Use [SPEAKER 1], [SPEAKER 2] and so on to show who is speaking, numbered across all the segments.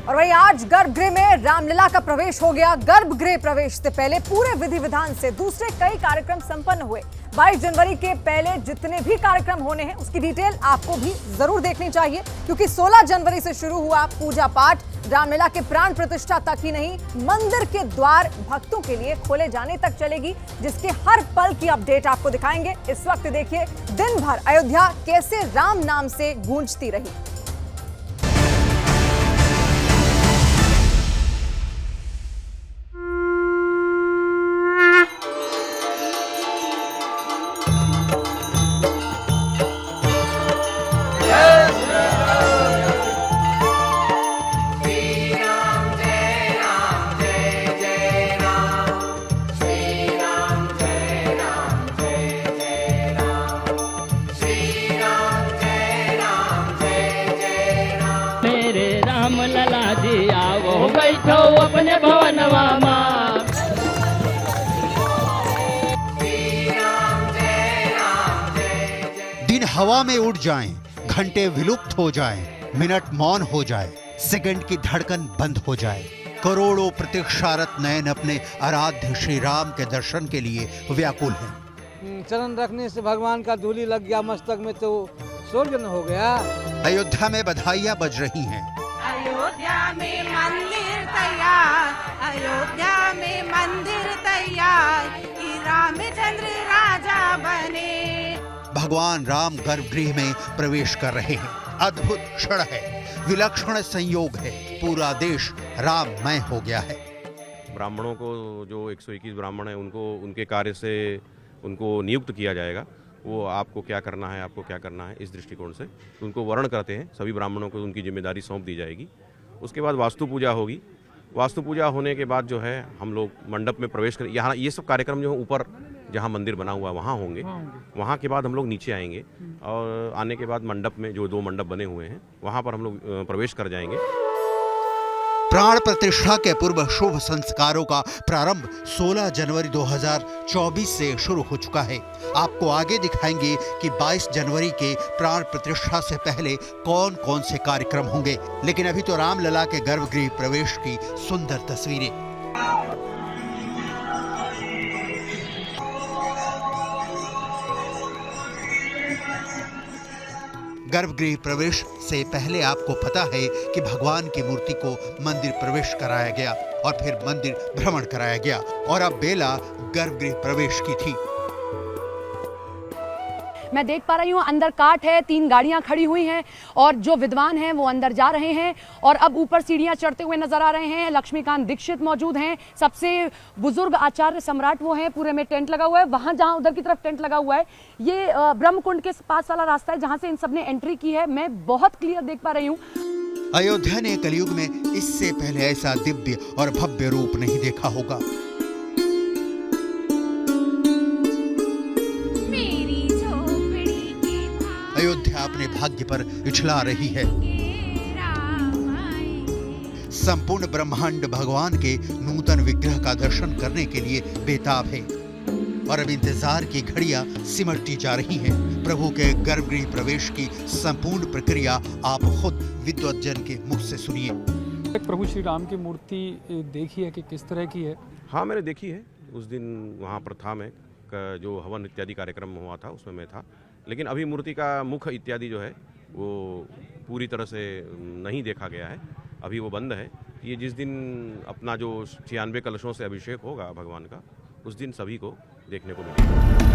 [SPEAKER 1] और वहीं आज गर्भगृह में रामलला का प्रवेश हो गया। गर्भगृह प्रवेश से पहले पूरे विधि विधान से दूसरे कई कार्यक्रम संपन्न हुए। 22 जनवरी के पहले जितने भी कार्यक्रम होने हैं उसकी डिटेल आपको भी जरूर देखनी चाहिए, क्योंकि 16 जनवरी से शुरू हुआ पूजा पाठ रामलला के प्राण प्रतिष्ठा तक ही नहीं, मंदिर के द्वार भक्तों के लिए खोले जाने तक चलेगी, जिसके हर पल की अपडेट आपको दिखाएंगे। इस वक्त देखिए दिन भर अयोध्या कैसे राम नाम से गूंजती रही।
[SPEAKER 2] रामलला जी आवो बैठो अपने भवनवा मां।
[SPEAKER 3] दिन हवा में उड़ जाएं, घंटे विलुप्त हो जाएं, मिनट मौन हो जाए, सेकंड की धड़कन बंद हो जाए, करोड़ों प्रतीक्षारत नयन अपने आराध्य श्री राम के दर्शन के लिए व्याकुल हैं।
[SPEAKER 4] चरण रखने से भगवान का धूली लग गया मस्तक में तो स्वर्ग न हो गया।
[SPEAKER 3] अयोध्या में बधाइयां बज रही हैं।
[SPEAKER 5] अयोध्या में मंदिर तैयार, अयोध्या में मंदिर तैयार, कि रामचंद्र राजा बने।
[SPEAKER 3] भगवान राम गर्भगृह में प्रवेश कर रहे हैं। अद्भुत क्षण है, विलक्षण संयोग है, पूरा देश राममय हो गया है।
[SPEAKER 6] ब्राह्मणों को जो 121 ब्राह्मण हैं उनको उनके कार्य से उनको नियुक्त किया जाएगा। वो आपको क्या करना है, आपको क्या करना है, इस दृष्टिकोण से उनको वर्ण करते हैं। सभी ब्राह्मणों को उनकी जिम्मेदारी सौंप दी जाएगी। उसके बाद वास्तु पूजा होगी। वास्तु पूजा होने के बाद जो है हम लोग मंडप में प्रवेश करें। यहाँ ये सब कार्यक्रम जो है ऊपर जहाँ मंदिर बना हुआ है वहाँ होंगे। वहाँ के बाद हम लोग नीचे आएंगे और आने के बाद मंडप में जो 2 मंडप बने हुए हैं वहाँ पर हम लोग प्रवेश कर जाएंगे।
[SPEAKER 3] प्राण प्रतिष्ठा के पूर्व शुभ संस्कारों का प्रारंभ 16 जनवरी 2024 से शुरू हो चुका है। आपको आगे दिखाएंगे कि 22 जनवरी के प्राण प्रतिष्ठा से पहले कौन कौन से कार्यक्रम होंगे, लेकिन अभी तो रामलला के गर्भगृह प्रवेश की सुंदर तस्वीरें। गर्भगृह प्रवेश से पहले आपको पता है कि भगवान की मूर्ति को मंदिर प्रवेश कराया गया और फिर मंदिर भ्रमण कराया गया, और अब बेला गर्भगृह प्रवेश की थी।
[SPEAKER 7] मैं देख पा रही हूँ अंदर काट है, 3 गाड़ियां खड़ी हुई हैं और जो विद्वान हैं वो अंदर जा रहे हैं और अब ऊपर सीढ़ियां चढ़ते हुए नजर आ रहे हैं। लक्ष्मीकांत दीक्षित मौजूद हैं, सबसे बुजुर्ग आचार्य सम्राट वो हैं। पूरे में टेंट लगा हुआ है, वहां जहां उधर की तरफ टेंट लगा हुआ है ये ब्रह्मकुंड के पास वाला रास्ता है जहां से इन सब ने एंट्री की है। मैं बहुत क्लियर देख पा रही हूँ।
[SPEAKER 3] अयोध्या ने कलयुग में इससे पहले ऐसा दिव्य और भव्य रूप नहीं देखा होगा। अयोध्या अपने भाग्य पर इछला रही है। संपूर्ण ब्रह्मांड भगवान के नूतन विग्रह का दर्शन करने के लिए बेताब है और अब इंतजार की घड़ियां सिमटती जा रही हैं। प्रभु के गर्भगृह प्रवेश की संपूर्ण प्रक्रिया आप खुद विद्वज्जन के मुख से सुनिए।
[SPEAKER 8] प्रभु श्री राम की मूर्ति देखी है कि किस तरह की है?
[SPEAKER 6] हाँ, मैंने देखी है। उस दिन वहाँ प्रथा में जो हवन इत्यादि कार्यक्रम हुआ था उसमें मैं था, लेकिन अभी मूर्ति का मुख इत्यादि जो है वो पूरी तरह से नहीं देखा गया है, अभी वो बंद है। ये जिस दिन अपना जो 96 कलशों से अभिषेक होगा भगवान का, उस दिन सभी को देखने को मिलेगा।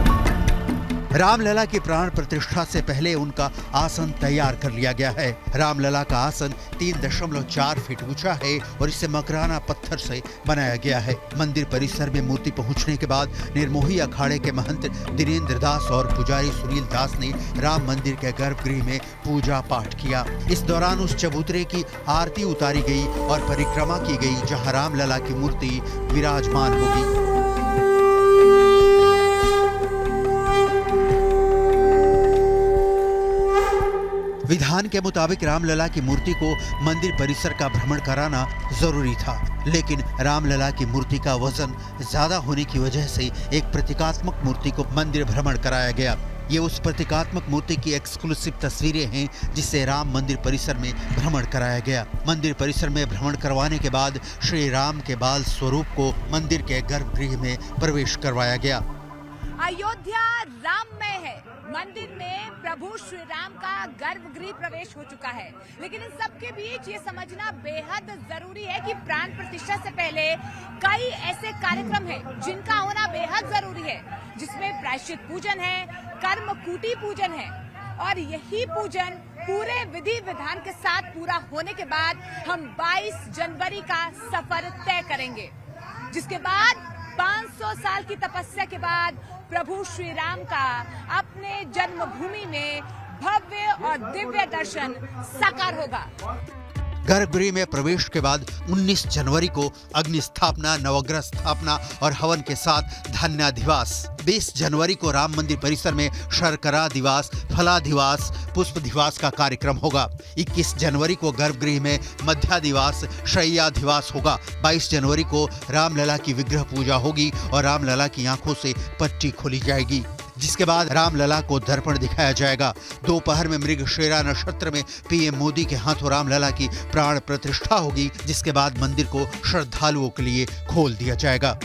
[SPEAKER 3] रामलला की प्राण प्रतिष्ठा से पहले उनका आसन तैयार कर लिया गया है। रामलला का आसन 3.4 फीट ऊंचा है और इसे मकराना पत्थर से बनाया गया है। मंदिर परिसर में मूर्ति पहुंचने के बाद निर्मोही अखाड़े के महंत दिनेंद्र दास और पुजारी सुनील दास ने राम मंदिर के गर्भगृह में पूजा पाठ किया। इस दौरान उस चबूतरे की आरती उतारी गई और परिक्रमा की गई जहाँ रामलला की मूर्ति विराजमान होगी। विधान के मुताबिक रामलला की मूर्ति को मंदिर परिसर का भ्रमण कराना जरूरी था, लेकिन रामलला की मूर्ति का वजन ज्यादा होने की वजह से एक प्रतीकात्मक मूर्ति को मंदिर भ्रमण कराया गया। ये उस प्रतीकात्मक मूर्ति की एक्सक्लूसिव तस्वीरें हैं जिसे राम मंदिर परिसर में भ्रमण कराया गया। मंदिर परिसर में भ्रमण करवाने के बाद श्री राम के बाल स्वरूप को मंदिर के गर्भगृह में प्रवेश करवाया गया।
[SPEAKER 1] अयोध्या राममय है। मंदिर में प्रभु श्री राम का गर्भगृह प्रवेश हो चुका है, लेकिन इन सब के बीच ये समझना बेहद जरूरी है कि प्राण प्रतिष्ठा से पहले कई ऐसे कार्यक्रम हैं जिनका होना बेहद जरूरी है, जिसमें प्रायश्चित पूजन है, कर्मकूटी पूजन है, और यही पूजन पूरे विधि विधान के साथ पूरा होने के बाद हम 22 जनवरी का सफर तय करेंगे, जिसके बाद 500 साल की तपस्या के बाद प्रभु श्री राम का अपने जन्मभूमि में भव्य और दिव्य दर्शन साकार होगा।
[SPEAKER 3] गर्भगृह में प्रवेश के बाद 19 जनवरी को अग्नि स्थापना, नवग्रह स्थापना और हवन के साथ धन्याधिवास। 20 जनवरी को राम मंदिर परिसर में शर्करा दिवास, फलाधिवास, पुष्पधिवास का कार्यक्रम होगा। 21 जनवरी को गर्भगृह में मध्याधिवास, शय्याधिवास होगा। 22 जनवरी को रामलला की विग्रह पूजा होगी और रामलला की आंखों से पट्टी खोली जाएगी, जिसके बाद रामलला को दर्पण दिखाया जाएगा। दोपहर में मृगशिरा नक्षत्र में पीएम मोदी के हाथों रामलला की प्राण प्रतिष्ठा होगी, जिसके बाद मंदिर को श्रद्धालुओं के लिए खोल दिया जाएगा।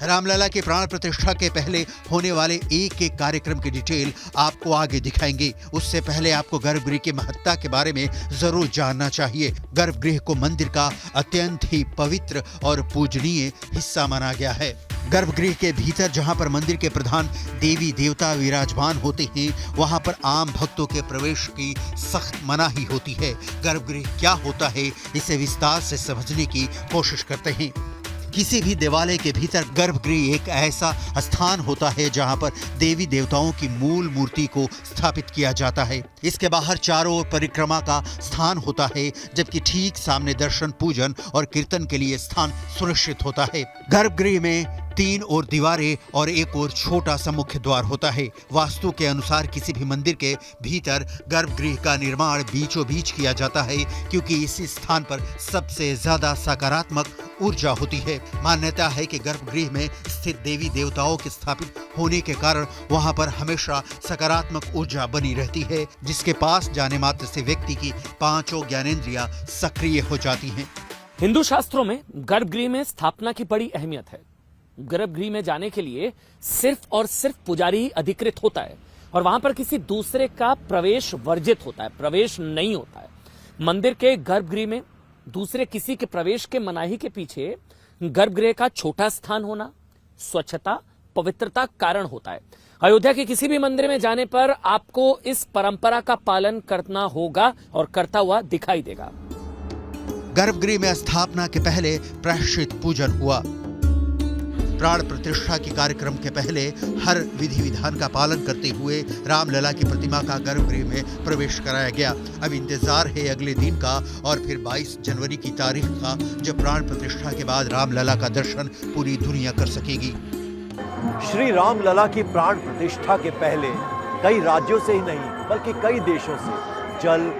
[SPEAKER 3] रामलला के प्राण प्रतिष्ठा के पहले होने वाले एक एक कार्यक्रम की डिटेल आपको आगे दिखाएंगे। उससे पहले आपको गर्भगृह की महत्ता के बारे में जरूर जानना चाहिए। गर्भगृह को मंदिर का अत्यंत ही पवित्र और पूजनीय हिस्सा माना गया है। गर्भगृह के भीतर जहां पर मंदिर के प्रधान देवी देवता विराजमान होते हैं, वहां पर आम भक्तों के प्रवेश की सख्त मनाही होती है। गर्भगृह क्या होता है, इसे विस्तार से समझने की कोशिश करते हैं। किसी भी देवालय के भीतर गर्भगृह एक ऐसा स्थान होता है जहां पर देवी देवताओं की मूल मूर्ति को स्थापित किया जाता है। इसके बाहर चारों ओर परिक्रमा का स्थान होता है, जबकि ठीक सामने दर्शन, पूजन और कीर्तन के लिए स्थान सुनिश्चित होता है। गर्भगृह में 3 ओर दीवारें और एक और छोटा सा मुख्य द्वार होता है। वास्तु के अनुसार किसी भी मंदिर के भीतर गर्भगृह का निर्माण बीचों बीच किया जाता है, क्योंकि इसी स्थान पर सबसे ज्यादा सकारात्मक ऊर्जा होती है। मान्यता है कि गर्भगृह में स्थित देवी देवताओं के स्थापित होने के कारण वहां पर हमेशा सकारात्मक ऊर्जा बनी रहती है, जिसके पास जाने मात्र से व्यक्ति की 5 ज्ञानेंद्रियां सक्रिय हो जाती हैं।
[SPEAKER 9] हिंदू शास्त्रों में गर्भगृह में स्थापना की बड़ी अहमियत है। गर्भगृह में जाने के लिए सिर्फ और सिर्फ पुजारी ही अधिकृत होता है और वहां पर किसी दूसरे का प्रवेश वर्जित होता है, प्रवेश नहीं होता है। मंदिर के गर्भगृह में दूसरे किसी के प्रवेश के मनाही के पीछे गर्भगृह का छोटा स्थान होना स्वच्छता, पवित्रता कारण होता है। अयोध्या के किसी भी मंदिर में जाने पर आपको इस परंपरा का पालन करना होगा और करता हुआ दिखाई देगा।
[SPEAKER 3] गर्भगृह में स्थापना के पहले प्रायश्चित पूजन हुआ। प्राण प्रतिष्ठा के कार्यक्रम के पहले हर विधि विधान का पालन करते हुए रामलला की प्रतिमा का गर्भगृह में प्रवेश कराया गया। अब इंतजार है अगले दिन का और फिर 22 जनवरी की तारीख का, जब प्राण प्रतिष्ठा के बाद रामलला का दर्शन पूरी दुनिया कर सकेगी।
[SPEAKER 10] श्री रामलला की प्राण प्रतिष्ठा के पहले कई राज्यों से ही नहीं बल्कि कई देशों से जल,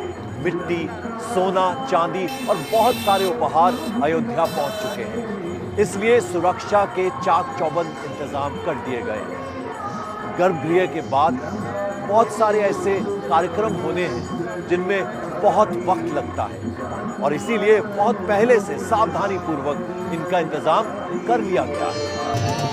[SPEAKER 10] मिट्टी, सोना, चांदी और बहुत सारे उपहार अयोध्या पहुंच चुके हैं। इसलिए सुरक्षा के चाक चौबंद इंतजाम कर दिए गए हैं। गर्भगृह के बाद बहुत सारे ऐसे कार्यक्रम होने हैं जिनमें बहुत वक्त लगता है और इसीलिए बहुत पहले से सावधानी पूर्वक इनका इंतजाम कर लिया गया है।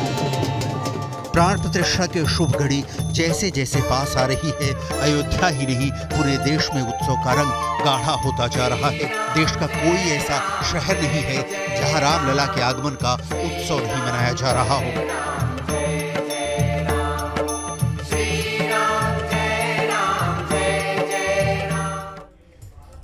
[SPEAKER 3] प्राण प्रतिष्ठा की शुभ घड़ी जैसे जैसे पास आ रही है, अयोध्या ही नहीं पूरे देश में उत्सव का रंग गाढ़ा होता जा रहा है। देश का कोई ऐसा शहर नहीं है जहां रामलला के आगमन का उत्सव नहीं मनाया जा रहा हो।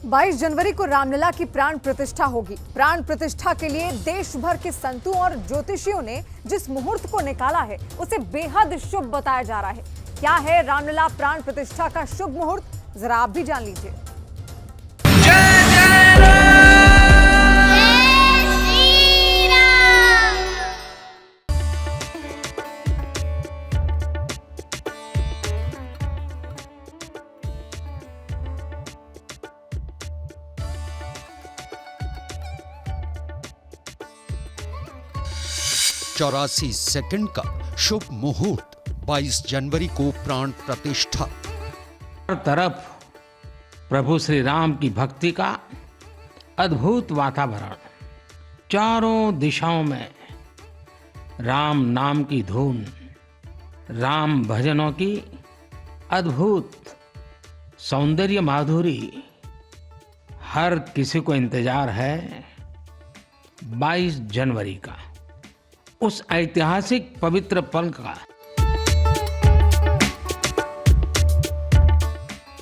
[SPEAKER 1] 22 जनवरी को रामलला की प्राण प्रतिष्ठा होगी। प्राण प्रतिष्ठा के लिए देश भर के संतों और ज्योतिषियों ने जिस मुहूर्त को निकाला है उसे बेहद शुभ बताया जा रहा है। क्या है रामलला प्राण प्रतिष्ठा का शुभ मुहूर्त, जरा आप भी जान लीजिए।
[SPEAKER 11] चौरासी सेकंड का शुभ मुहूर्त
[SPEAKER 3] 22 जनवरी को प्राण प्रतिष्ठा।
[SPEAKER 11] हर तरफ प्रभु श्री राम की भक्ति का अद्भुत वातावरण, चारों दिशाओं में राम नाम की धुन, राम भजनों की अद्भुत सौंदर्य माधुरी। हर किसी को इंतजार है 22 जनवरी का, उस ऐतिहासिक पवित्र पल का।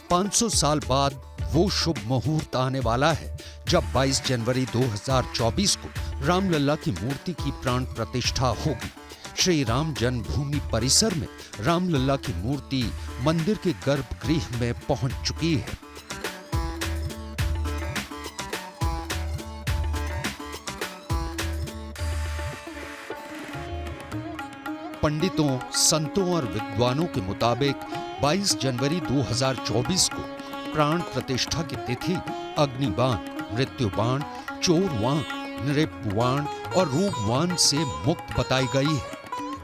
[SPEAKER 3] 500 साल बाद वो शुभ मुहूर्त आने वाला है जब 22 जनवरी 2024 को रामलला की मूर्ति की प्राण प्रतिष्ठा होगी। श्री राम जन्मभूमि परिसर में रामलला की मूर्ति मंदिर के गर्भगृह में पहुंच चुकी है। पंडितों, संतों और विद्वानों के मुताबिक 22 जनवरी 2024 को प्राण प्रतिष्ठा की तिथि अग्निबाण, मृत्युबाण, चोरवाण, नृपवाण और रोगवाण से मुक्त बताई गई है।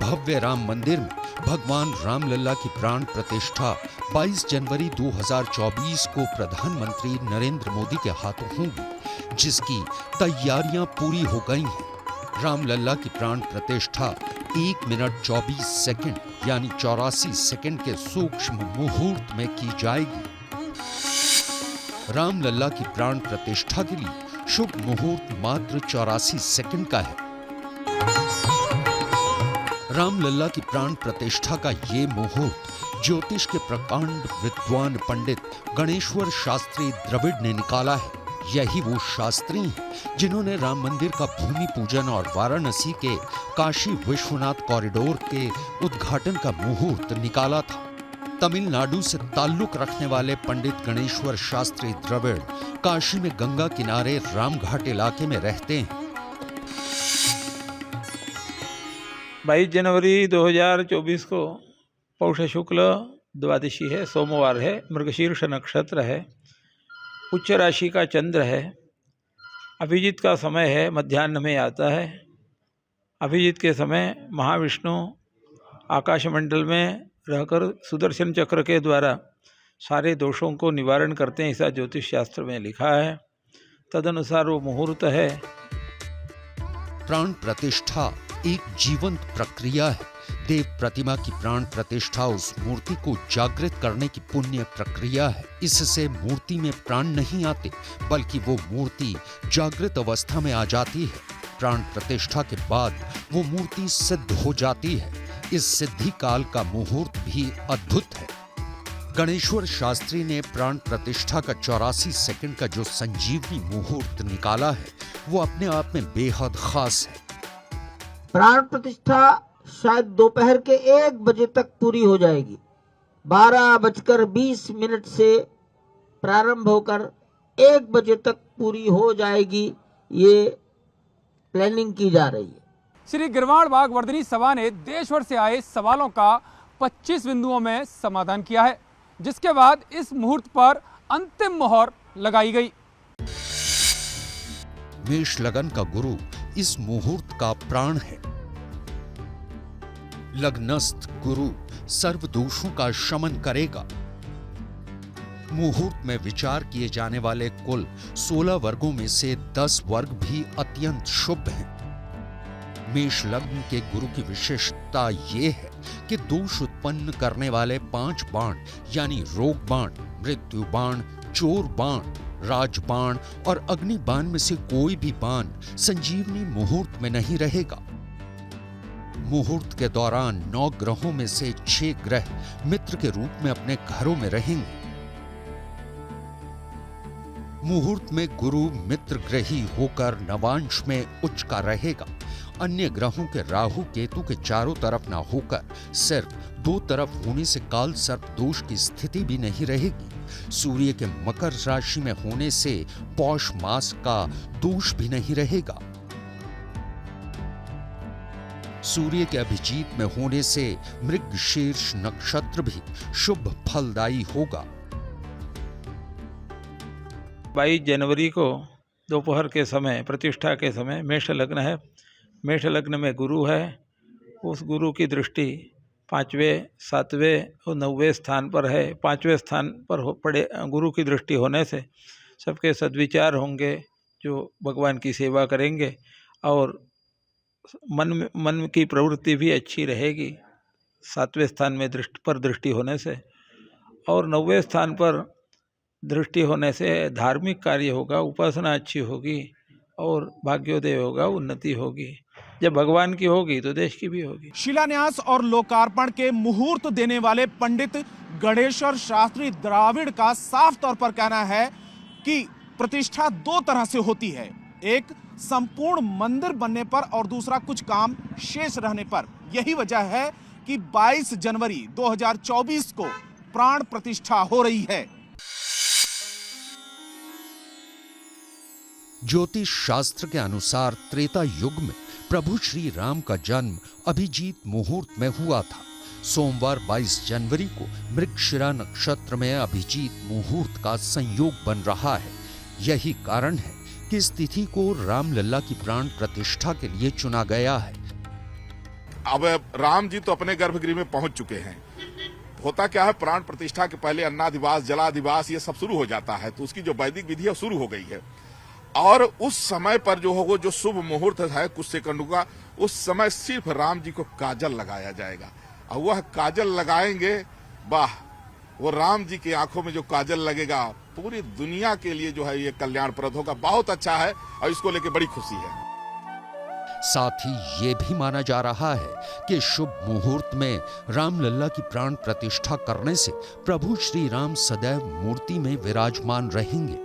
[SPEAKER 3] भव्य राम मंदिर में भगवान रामलला की प्राण प्रतिष्ठा 22 जनवरी 2024 को प्रधानमंत्री नरेंद्र मोदी के हाथों होगी, जिसकी तैयारियां पूरी हो गई हैं। रामलला की प्राण प्रतिष्ठा 1 मिनट 24 सेकंड यानी 84 सेकंड के सूक्ष्म मुहूर्त में की जाएगी। रामलला की प्राण प्रतिष्ठा के लिए शुभ मुहूर्त मात्र 84 सेकंड का है। रामलला की प्राण प्रतिष्ठा का ये मुहूर्त ज्योतिष के प्रकांड विद्वान पंडित गणेश्वर शास्त्री द्रविड़ ने निकाला है। यही वो शास्त्री हैं जिन्होंने राम मंदिर का भूमि पूजन और वाराणसी के काशी विश्वनाथ कॉरिडोर के उद्घाटन का मुहूर्त निकाला था। तमिलनाडु से ताल्लुक रखने वाले पंडित गणेश्वर शास्त्री द्रविड़ काशी में गंगा किनारे रामघाट इलाके में रहते हैं।
[SPEAKER 12] 22 जनवरी 2024 को पौष शुक्ल द्वादशी है, सोमवार है, मृगशीर्ष नक्षत्र है, उच्च राशि का चंद्र है, अभिजीत का समय है, मध्याह्न में आता है। अभिजीत के समय महाविष्णु आकाशमंडल में रहकर सुदर्शन चक्र के द्वारा सारे दोषों को निवारण करते हैं, ऐसा ज्योतिष शास्त्र में लिखा है। तदनुसार वो मुहूर्त है।
[SPEAKER 3] प्राण प्रतिष्ठा एक जीवंत प्रक्रिया है। देव प्रतिमा की प्राण प्रतिष्ठा उस मूर्ति को जागृत करने की पुण्य प्रक्रिया है। इससे मूर्ति में प्राण नहीं आते, बल्कि वो मूर्ति जागृत अवस्था में आ जाती है। प्राण प्रतिष्ठा के बाद वो मूर्ति सिद्ध हो जाती है। इस सिद्धि काल का मुहूर्त भी अद्भुत है। गणेश्वर शास्त्री ने प्राण प्रतिष्ठा का 84 सेकंड का जो संजीवनी मुहूर्त निकाला है, वो अपने आप में बेहद खास है।
[SPEAKER 13] प्राण प्रतिष्ठा शायद दोपहर के 1 बजे तक पूरी हो जाएगी। 12:20 से प्रारंभ होकर 1 बजे तक पूरी हो जाएगी, ये प्लानिंग की जा रही है।
[SPEAKER 8] श्री गिरवाण बाग वर्धिनी सभा ने देश भर से आए सवालों का 25 बिंदुओं में समाधान किया है, जिसके बाद इस मुहूर्त पर अंतिम मोहर लगाई गई।
[SPEAKER 3] मेष लगन का गुरु इस मुहूर्त का प्राण है। लग्नस्थ गुरु सर्व दोषों का शमन करेगा। मुहूर्त में विचार किए जाने वाले कुल 16 वर्गों में से 10 वर्ग भी अत्यंत शुभ हैं। मेष लग्न के गुरु की विशेषता ये है कि दोष उत्पन्न करने वाले 5 बाण यानी रोग बाण, मृत्यु बाण, चोर बाण, राजबाण और अग्नि बाण में से कोई भी बाण संजीवनी मुहूर्त में नहीं रहेगा। मुहूर्त के दौरान 9 ग्रहों में से 6 ग्रह मित्र के रूप में अपने घरों में रहेंगे। मुहूर्त में गुरु मित्र ग्रही होकर नवांश में उच्च का रहेगा। अन्य ग्रहों के राहु केतु के चारों तरफ ना होकर सिर्फ 2 तरफ होने से काल सर्प दोष की स्थिति भी नहीं रहेगी। सूर्य के मकर राशि में होने से पौष मास का दोष भी नहीं रहेगा। सूर्य के अभिजीत में होने से मृगशीर्ष नक्षत्र भी शुभ फलदायी होगा।
[SPEAKER 12] 22 जनवरी को दोपहर के समय प्रतिष्ठा के समय मेष लग्न है। मेष लग्न में गुरु है। उस गुरु की दृष्टि 5वें 7वें और 9वें स्थान पर है। 5वें स्थान पर पड़े गुरु की दृष्टि होने से सबके सद्विचार होंगे, जो भगवान की सेवा करेंगे और मन की प्रवृत्ति भी अच्छी रहेगी 7वें स्थान में दृष्टि होने से। और 9वें स्थान पर दृष्टि होने से धार्मिक कार्य होगा, उपासना अच्छी होगी और भाग्योदय होगा, उन्नति होगी। जब भगवान की होगी तो देश की भी होगी।
[SPEAKER 14] शिलान्यास और लोकार्पण के मुहूर्त देने वाले पंडित गणेश्वर शास्त्री द्राविड़ का साफ तौर पर कहना है कि प्रतिष्ठा दो तरह से होती है, एक संपूर्ण मंदिर बनने पर और दूसरा कुछ काम शेष रहने पर। यही वजह है कि 22 जनवरी 2024 को प्राण प्रतिष्ठा हो रही है।
[SPEAKER 15] ज्योतिष शास्त्र के अनुसार त्रेता युग में प्रभु श्री राम का जन्म अभिजीत मुहूर्त में हुआ था। सोमवार 22 जनवरी को मृगशिरा नक्षत्र में अभिजीत मुहूर्त का संयोग बन रहा है। यही कारण है कि इस तिथि को रामलला की प्राण प्रतिष्ठा के लिए चुना गया है।
[SPEAKER 16] अब राम जी तो अपने गर्भगृह में पहुंच चुके हैं। होता क्या है, प्राण प्रतिष्ठा के पहले अन्नाधिवास, जलाधिवास ये सब शुरू हो जाता है, तो उसकी जो वैदिक विधि है शुरू हो गई है। और उस समय पर जो होगा, जो शुभ मुहूर्त है कुछ सेकंडों का, उस समय सिर्फ राम जी को काजल लगाया जाएगा। और वह काजल लगाएंगे, वाह, वो राम जी की आंखों में जो काजल लगेगा पूरी दुनिया के लिए जो है ये कल्याणप्रद होगा। बहुत अच्छा है और इसको लेके बड़ी खुशी है।
[SPEAKER 15] साथ ही ये भी माना जा रहा है कि शुभ मुहूर्त में रामलला की प्राण प्रतिष्ठा करने से प्रभु श्री राम सदैव मूर्ति में विराजमान रहेंगे।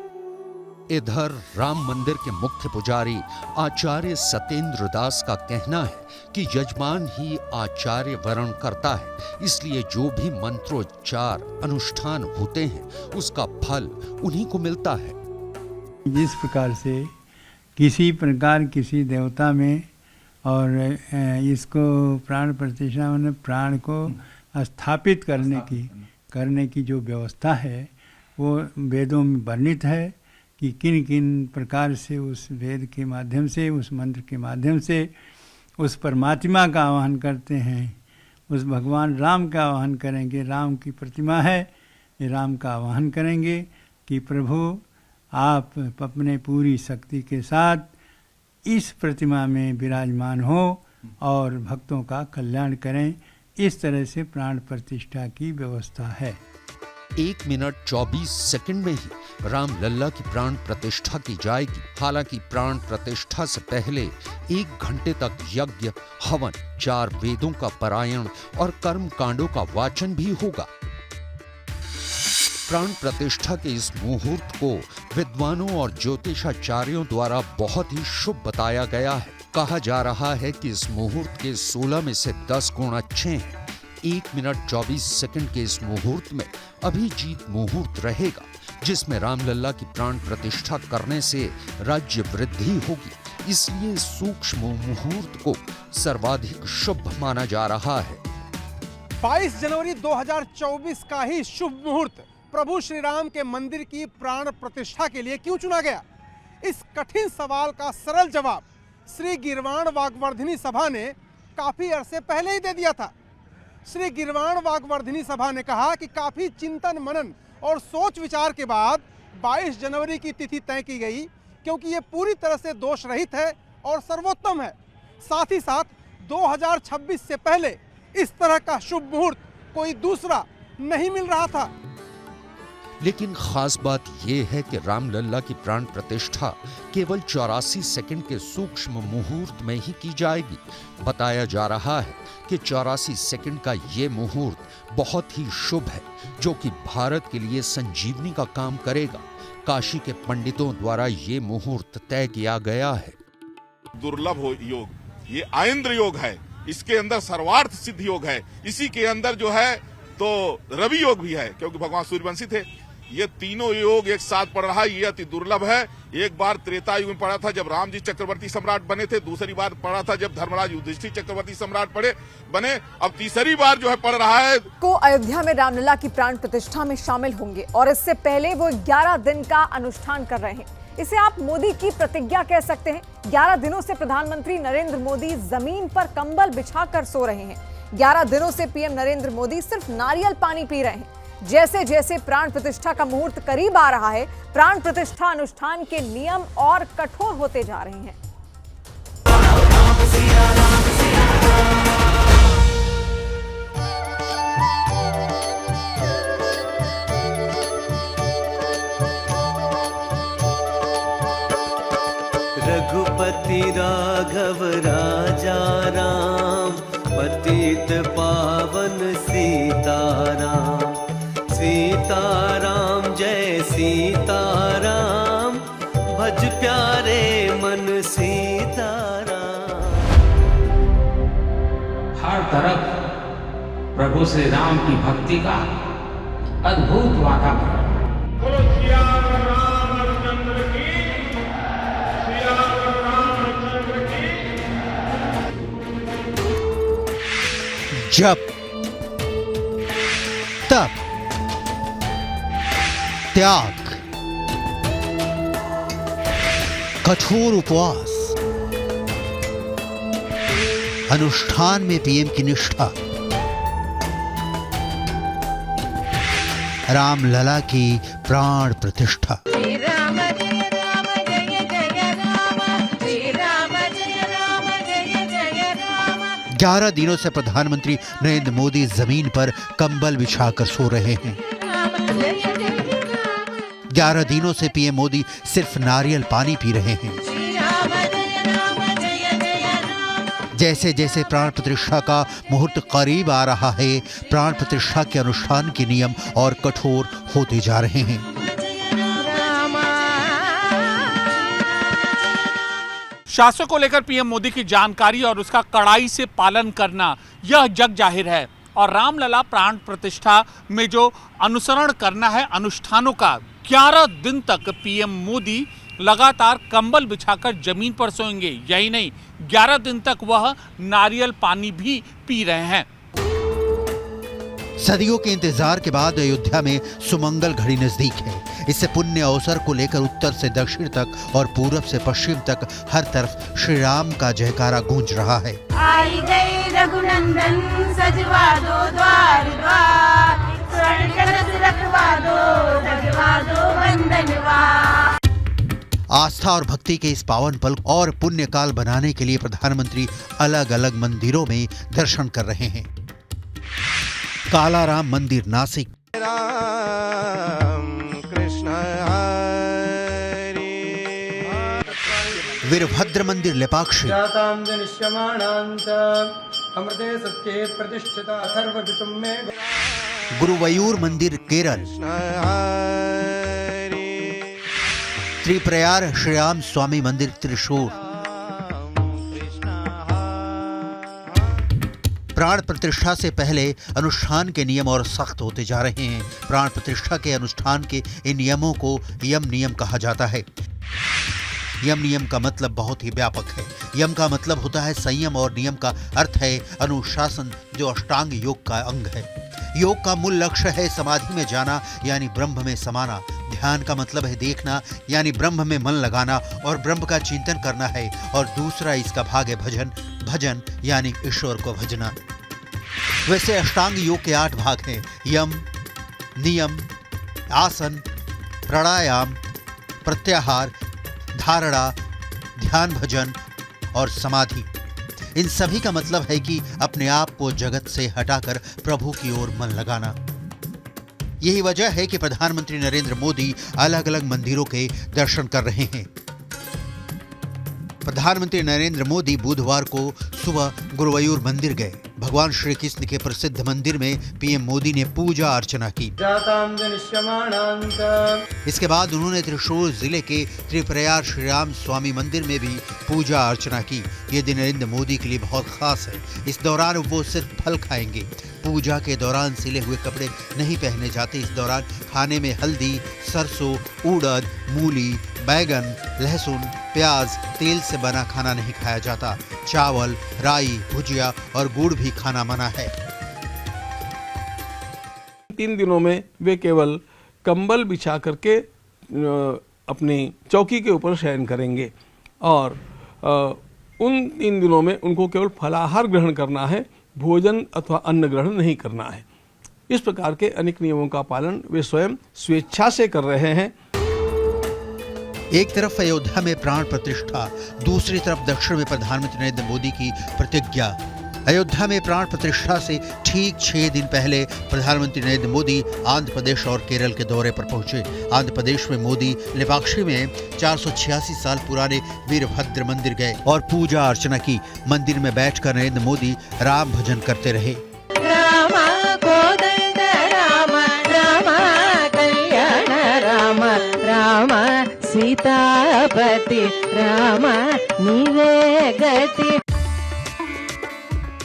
[SPEAKER 15] इधर राम मंदिर के मुख्य पुजारी आचार्य सत्येंद्र दास का कहना है कि यजमान ही आचार्य वर्ण करता है, इसलिए जो भी मंत्रोच्चार अनुष्ठान होते हैं उसका फल उन्हीं को मिलता है।
[SPEAKER 17] जिस प्रकार से किसी प्रकार किसी देवता में और इसको प्राण प्रतिष्ठा में प्राण को स्थापित करने की जो व्यवस्था है वो वेदों में वर्णित है कि किन किन प्रकार से उस वेद के माध्यम से, उस मंत्र के माध्यम से उस परमात्मा का आवाहन करते हैं, उस भगवान राम का आवाहन करेंगे। राम की प्रतिमा है, राम का आवाहन करेंगे कि प्रभु आप अपने पूरी शक्ति के साथ इस प्रतिमा में विराजमान हो और भक्तों का कल्याण करें। इस तरह से प्राण प्रतिष्ठा की व्यवस्था है।
[SPEAKER 15] 1 मिनट 24 सेकंड में ही रामलला की प्राण प्रतिष्ठा की जाएगी। हालांकि प्राण प्रतिष्ठा से पहले 1 घंटे तक यज्ञ, हवन, 4 वेदों का पारायण और कर्म कांडों का वाचन भी होगा। प्राण प्रतिष्ठा के इस मुहूर्त को विद्वानों और ज्योतिषाचार्यों द्वारा बहुत ही शुभ बताया गया है। कहा जा रहा है कि इस मुहूर्त के 16 में से 10 गुण अच्छे हैं। 1 मिनट 24 सेकंड के इस मुहूर्त में अभिजीत मुहूर्त रहेगा, जिसमें रामलला की प्राण प्रतिष्ठा करने से राज्य वृद्धि होगी। इसलिए सूक्ष्म मुहूर्त को सर्वाधिक शुभ माना जा रहा है।
[SPEAKER 18] 22 जनवरी 2024 का ही शुभ मुहूर्त प्रभु श्री राम के मंदिर की प्राण प्रतिष्ठा के लिए क्यों चुना गया? इस कठिन सवाल का सरल जवाब श्री गिरवाण वाग्वर्धिनी सभा ने काफी अरसे पहले ही दे दिया था। श्री गिरवाण वाग्वर्धिनी सभा ने कहा कि काफी चिंतन मनन और सोच विचार के बाद 22 जनवरी की तिथि तय की गई, क्योंकि ये पूरी तरह से दोष रहित है और सर्वोत्तम है। साथ ही साथ 2026 से पहले इस तरह का शुभ मुहूर्त कोई दूसरा नहीं मिल रहा था।
[SPEAKER 15] लेकिन खास बात यह है कि रामलला की प्राण प्रतिष्ठा केवल 84 सेकंड के सूक्ष्म मुहूर्त में ही की जाएगी। बताया जा रहा है कि 84 सेकंड का ये मुहूर्त बहुत ही शुभ है, जो कि भारत के लिए संजीवनी का काम करेगा। काशी के पंडितों द्वारा ये मुहूर्त तय किया गया है।
[SPEAKER 16] दुर्लभ योग, ये आइंद्र योग है, इसके अंदर सर्वार्थ सिद्ध योग है, इसी के अंदर जो है तो रवि योग भी है, क्योंकि भगवान सूर्यवंशी थे। ये तीनों योग एक साथ पड़ रहा है, ये अति दुर्लभ है। एक बार त्रेता युग में पड़ा था जब राम जी चक्रवर्ती सम्राट बने थे, दूसरी बार पड़ा था जब धर्मराज युधिष्ठिर चक्रवर्ती सम्राट बने, अब तीसरी बार जो है पड़ रहा है।
[SPEAKER 1] को अयोध्या में रामलला की प्राण प्रतिष्ठा में शामिल होंगे और इससे पहले वो 11 दिन का अनुष्ठान कर रहे हैं। इसे आप मोदी की प्रतिज्ञा कह सकते हैं। 11 दिनों से प्रधानमंत्री नरेंद्र मोदी जमीन पर कंबल बिछाकर सो रहे हैं। 11 दिनों से पीएम नरेंद्र मोदी सिर्फ नारियल पानी पी रहे हैं। जैसे जैसे प्राण प्रतिष्ठा का मुहूर्त करीब आ रहा है, प्राण प्रतिष्ठा अनुष्ठान के नियम और कठोर होते जा रहे हैं।
[SPEAKER 19] रघुपति राघव राजा राम, पतित पावन सीताराम। सीताराम जय सीताराम, भज प्यारे मन सीताराम।
[SPEAKER 11] हर तरफ प्रभु श्री राम की भक्ति का अद्भुत वातावरण।
[SPEAKER 3] जब तप त्याग कठोर उपवास अनुष्ठान में पीएम की निष्ठा, रामलला की प्राण प्रतिष्ठा। 11 दिनों से प्रधानमंत्री नरेंद्र मोदी जमीन पर कंबल बिछाकर सो रहे हैं। 11 दिनों से पीएम मोदी सिर्फ नारियल पानी पी रहे हैं। जैसे जैसे प्राण प्रतिष्ठा का मुहूर्त करीब आ रहा है, प्राण प्रतिष्ठा के अनुष्ठान के नियम और कठोर होते जा रहे हैं।
[SPEAKER 20] शासकों को लेकर पीएम मोदी की जानकारी और उसका कड़ाई से पालन करना यह जग जाहिर है। और रामलला प्राण प्रतिष्ठा में जो अनुसरण करना है अनुष्ठानों का, 11 दिन तक पीएम मोदी लगातार कंबल बिछाकर जमीन पर सोएंगे। यही नहीं, 11 दिन तक वह नारियल पानी भी पी रहे हैं।
[SPEAKER 3] सदियों के इंतजार के बाद अयोध्या में सुमंगल घड़ी नजदीक है। इससे पुण्य अवसर को लेकर उत्तर से दक्षिण तक और पूरब से पश्चिम तक हर तरफ श्री राम का जयकारा गूंज रहा है।
[SPEAKER 5] आई गई रघुनंदन, सजवा दो द्वार द्वार, स्वर्ण कलश रखवा दो, सजवा दो वंदनवार।
[SPEAKER 3] आस्था और भक्ति के इस पावन पल और पुण्य काल बनाने के लिए प्रधानमंत्री अलग अलग मंदिरों में दर्शन कर रहे हैं। कालाराम मंदिर नासिक, वीरभद्र मंदिर लेपाक्षी, गुरुवयूर मंदिर केरल, त्रिप्रयार श्रीराम स्वामी मंदिर त्रिशूर। प्राण प्रतिष्ठा से पहले अनुष्ठान के नियम और सख्त होते जा रहे हैं। प्राण प्रतिष्ठा के अनुष्ठान के इन नियमों को यम नियम कहा जाता है। यम नियम का मतलब बहुत ही व्यापक है। यम का मतलब होता है संयम और नियम का अर्थ है अनुशासन, जो अष्टांग योग का अंग है। योग का मूल लक्ष्य है समाधि में जाना यानी ब्रह्म में समाना। ध्यान का मतलब है देखना यानी ब्रह्म में मन लगाना और ब्रह्म का चिंतन करना है। और दूसरा इसका भाग है भजन, भजन यानी ईश्वर को भजना। वैसे अष्टांग योग के 8 भाग हैं: यम, नियम, आसन, प्राणायाम, प्रत्याहार, धारणा, ध्यान, भजन और समाधि। इन सभी का मतलब है कि अपने आप को जगत से हटाकर प्रभु की ओर मन लगाना। यही वजह है कि प्रधानमंत्री नरेंद्र मोदी अलग अलग मंदिरों के दर्शन कर रहे हैं। प्रधानमंत्री नरेंद्र मोदी बुधवार को सुबह गुरुवयूर मंदिर गए। भगवान श्री कृष्ण के प्रसिद्ध मंदिर में पीएम मोदी ने पूजा अर्चना की। इसके बाद उन्होंने त्रिशूर जिले के त्रिप्रयार श्रीराम स्वामी मंदिर में भी पूजा अर्चना की। ये दिन नरेंद्र मोदी के लिए बहुत खास है। इस दौरान वो सिर्फ फल खाएंगे। पूजा के दौरान सिले हुए कपड़े नहीं पहने जाते। इस दौरान खाने में हल्दी, सरसों, उड़द, मूली, बैगन, लहसुन, प्याज, तेल से बना खाना नहीं खाया जाता। चावल, राई, भुजिया और गुड़ भी खाना मना है।
[SPEAKER 21] 3 दिनों में वे केवल कंबल बिछा करके अपनी चौकी के ऊपर शयन करेंगे और उन 3 दिनों में उनको केवल फलाहार ग्रहण करना है। भोजन अथवा अन्न ग्रहण नहीं करना है। इस प्रकार के अनेक नियमों का पालन वे स्वयं स्वेच्छा से कर रहे हैं।
[SPEAKER 3] एक तरफ अयोध्या में प्राण प्रतिष्ठा, दूसरी तरफ दक्षिण में प्रधानमंत्री नरेंद्र मोदी की प्रतिज्ञा। अयोध्या में प्राण प्रतिष्ठा से ठीक 6 दिन पहले प्रधानमंत्री नरेंद्र मोदी आंध्र प्रदेश और केरल के दौरे पर पहुंचे। आंध्र प्रदेश में मोदी लेपाक्षी में 486 साल पुराने वीरभद्र मंदिर गए और पूजा अर्चना की। मंदिर में बैठकर नरेंद्र मोदी राम भजन करते रहे।
[SPEAKER 5] राम कोदंड राम, राम कल्याण राम, राम सीतापति राम नीवे गति।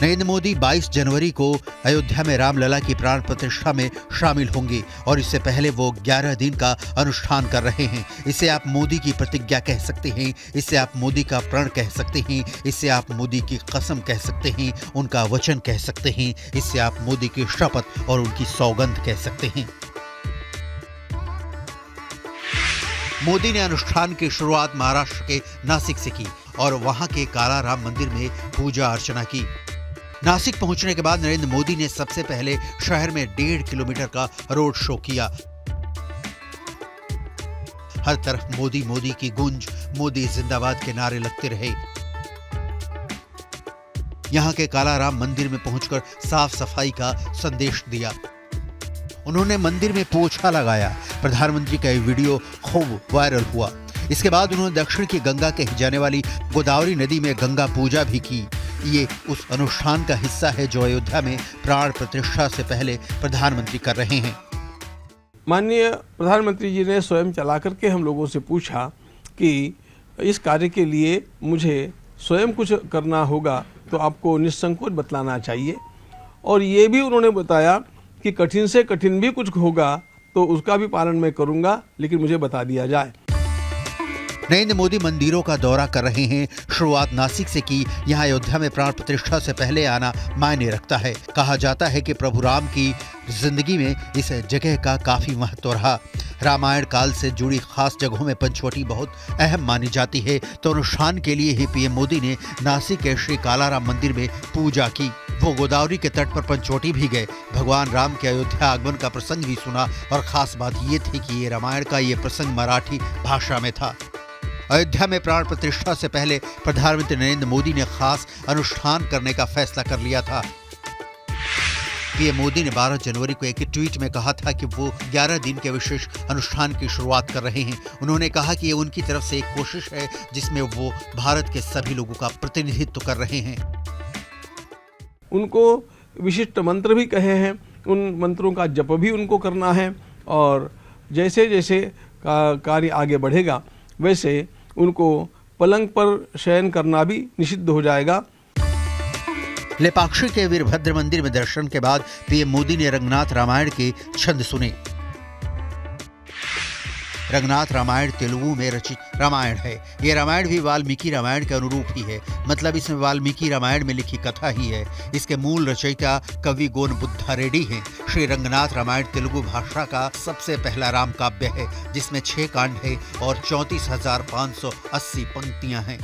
[SPEAKER 3] नरेंद्र मोदी 22 जनवरी को अयोध्या में रामलला की प्राण प्रतिष्ठा में शामिल होंगे और इससे पहले वो 11 दिन का अनुष्ठान कर रहे हैं। इसे आप मोदी की प्रतिज्ञा कह सकते हैं, इसे आप मोदी का प्रण कह सकते हैं, इसे आप मोदी की कसम कह सकते हैं, उनका वचन कह सकते हैं, इससे आप मोदी की शपथ और उनकी सौगंध कह सकते हैं। मोदी ने अनुष्ठान की शुरुआत महाराष्ट्र के नासिक से की और वहां के काला राम मंदिर में पूजा अर्चना की। नासिक पहुंचने के बाद नरेंद्र मोदी ने सबसे पहले शहर में 1.5 किलोमीटर का रोड शो किया। हर तरफ मोदी मोदी की गूंज, मोदी जिंदाबाद के नारे लगते रहे। यहां के काला राम मंदिर में पहुंचकर साफ सफाई का संदेश दिया। उन्होंने मंदिर में पोछा लगाया। प्रधानमंत्री का ये वीडियो खूब वायरल हुआ। इसके बाद उन्होंने दक्षिण की गंगा कही जाने वाली गोदावरी नदी में गंगा पूजा भी की। ये उस अनुष्ठान का हिस्सा है जो अयोध्या में प्राण प्रतिष्ठा से पहले प्रधानमंत्री कर रहे हैं।
[SPEAKER 21] माननीय प्रधानमंत्री जी ने स्वयं चला करके हम लोगों से पूछा कि इस कार्य के लिए मुझे स्वयं कुछ करना होगा तो आपको निसंकोच बतलाना चाहिए, और ये भी उन्होंने बताया कि कठिन से कठिन भी कुछ होगा तो उसका भी पालन मैं करूंगा, लेकिन मुझे बता दिया जाए।
[SPEAKER 3] नरेंद्र मोदी मंदिरों का दौरा कर रहे हैं। शुरुआत नासिक से की। यहाँ अयोध्या में प्राण प्रतिष्ठा से पहले आना मायने रखता है। कहा जाता है कि प्रभु राम की जिंदगी में इस जगह का काफी महत्व रहा। रामायण काल से जुड़ी खास जगहों में पंचवटी बहुत अहम मानी जाती है, तो अनुष्ठान के लिए ही पीएम मोदी ने नासिक के श्री कालाराम मंदिर में पूजा की। वो गोदावरी के तट पर पंचवटी भी गए, भगवान राम के अयोध्या आगमन का प्रसंग भी सुना, और खास बात ये थी कि ये रामायण का ये प्रसंग मराठी भाषा में था। अयोध्या में प्राण प्रतिष्ठा से पहले प्रधानमंत्री नरेंद्र मोदी ने खास अनुष्ठान करने का फैसला कर लिया था। पीएम मोदी ने 12 जनवरी को एक ट्वीट में कहा था कि वो 11 दिन के विशेष अनुष्ठान की शुरुआत कर रहे हैं। उन्होंने कहा कि ये उनकी तरफ से एक कोशिश है जिसमें वो भारत के सभी लोगों का प्रतिनिधित्व कर रहे हैं।
[SPEAKER 21] उनको विशिष्ट मंत्र भी कहे हैं, उन मंत्रों का जप भी उनको करना है, और जैसे जैसे कार्य आगे बढ़ेगा वैसे उनको पलंग पर शयन करना भी निषिद्ध हो जाएगा।
[SPEAKER 3] लेपाक्षी के वीरभद्र मंदिर में दर्शन के बाद पीएम मोदी ने रंगनाथ रामायण के छंद सुने। रंगनाथ रामायण तेलुगु में रचित रामायण है। ये रामायण भी वाल्मीकि रामायण के अनुरूप ही है, मतलब इसमें वाल्मीकि रामायण में लिखी कथा ही है। इसके मूल रचयिता कवि गोन बुद्धा रेड्डी हैं। श्री रंगनाथ रामायण तेलुगु भाषा का सबसे पहला राम काव्य है, जिसमें 6 कांड है और 34,580 पंक्तियां हैं।